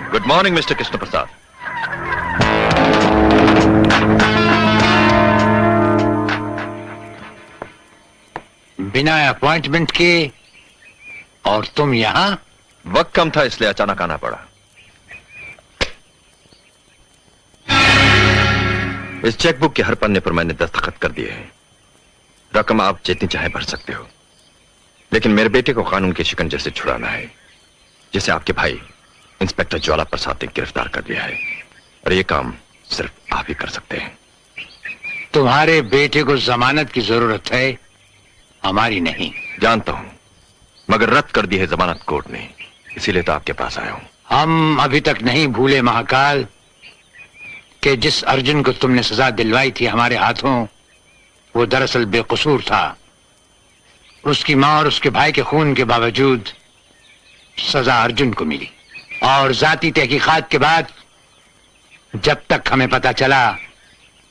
Good morning mister Krishna Prasad. बिना appointment के और तुम यहां? वक्त कम था इसलिए अचानक आना पड़ा। इस चेकबुक के हर पन्ने पर मैंने दस्तखत कर दिए हैं। रकम आप जितनी चाहे भर सकते हो, लेकिन मेरे बेटे को कानून के शिकंजे से छुड़ाना है, जिसे आपके भाई इंस्पेक्टर ज्वाला प्रसाद ने गिरफ्तार कर लिया है, और यह काम सिर्फ आप ही कर सकते हैं। तुम्हारे बेटे को जमानत की जरूरत है, हमारी नहीं। जानता हूं, मगर रद्द कर दी है जमानत कोर्ट ने, इसीलिए तो आपके पास आया हूं। हम अभी तक नहीं भूले महाकाल कि जिस अर्जुन को तुमने सजा दिलवाई थी हमारे हाथों, वो दरअसल बेकसूर था। उसकी मां और उसके भाई के खून के बावजूद सजा अर्जुन को मिली, और जाती तहकीकात के बाद जब तक हमें पता चला,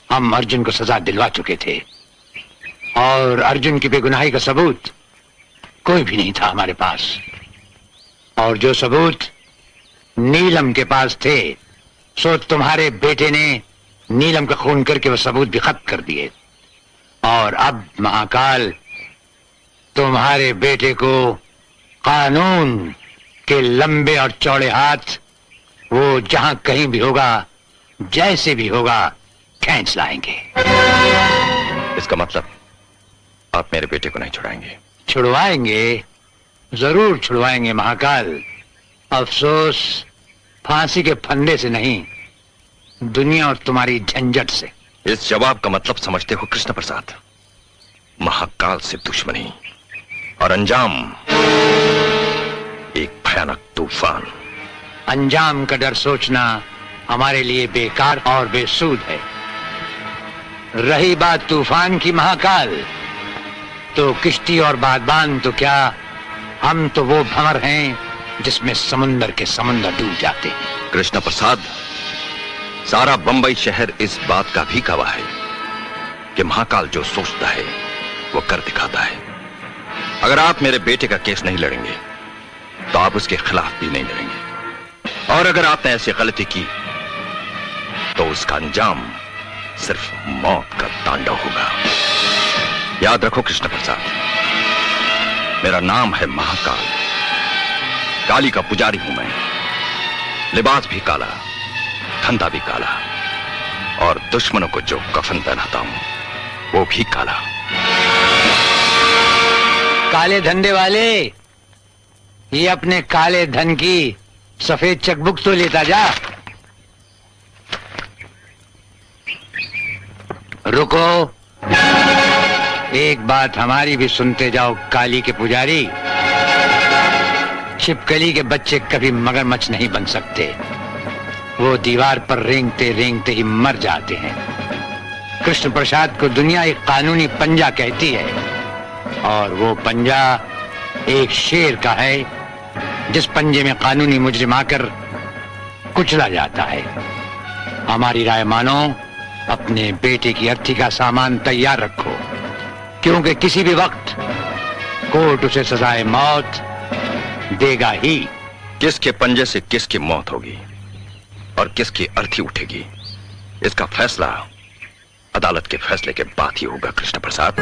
हम अर्जुन को सजा दिलवा चुके थे, और अर्जुन की बेगुनाही का सबूत कोई भी नहीं था हमारे पास। और जो सबूत नीलम के पास थे, सो तुम्हारे बेटे ने नीलम का खून करके वो सबूत भी खत्म कर दिए। और अब महाकाल, तुम्हारे बेटे को कानून के लंबे और चौड़े हाथ वो जहां कहीं भी होगा, जैसे भी होगा, खींच लाएंगे। इसका मतलब आप मेरे बेटे को नहीं छुड़ाएंगे? छुड़वाएंगे, जरूर छुड़वाएंगे महाकाल। अफसोस फांसी के फंदे से नहीं, दुनिया और तुम्हारी झंझट से। इस जवाब का मतलब समझते हो कृष्ण प्रसाद? महाकाल से दुश्मनी और अंजाम एक भयानक तूफान। अंजाम का डर सोचना हमारे लिए बेकार और बेसूद है। रही बात तूफान की महाकाल, तो किश्ती और बादबान तो क्या, हम तो वो भंवर हैं जिसमें समुंदर के समुंदर डूब जाते हैं। कृष्ण प्रसाद, सारा बंबई शहर इस बात का भी गवाह है कि महाकाल जो सोचता है वो कर दिखाता है। अगर आप मेरे बेटे का केस नहीं लड़ेंगे तो आप उसके खिलाफ भी नहीं लड़ेंगे, और अगर आपने ऐसी गलती की तो उसका अंजाम सिर्फ मौत का तांडव होगा। याद रखो कृष्ण प्रसाद, मेरा नाम है महाकाल। काली का पुजारी हूं मैं। लिबास भी काला, धंधा भी काला, और दुश्मनों को जो कफन पहनाता हूं वो भी काला। काले धंधे वाले, ये अपने काले धन की सफेद चेकबुक तो लेता जा। रुको, एक बात हमारी भी सुनते जाओ काली के पुजारी। छिपकली के बच्चे कभी मगरमच्छ नहीं बन सकते, वो दीवार पर रेंगते रेंगते ही मर जाते हैं। कृष्ण प्रसाद को दुनिया एक कानूनी पंजा कहती है, और वो पंजा एक शेर का है जिस पंजे में कानूनी मुजरिम आकर कुचला जाता है। हमारी राय मानो, अपने बेटे की अर्थी का सामान तैयार रखो, क्योंकि किसी भी वक्त कोर्ट उसे सजाए मौत देगा ही। किसके पंजे से किसकी मौत होगी और किसकी अर्थी उठेगी, इसका फैसला अदालत के फैसले के बाद ही होगा कृष्ण प्रसाद।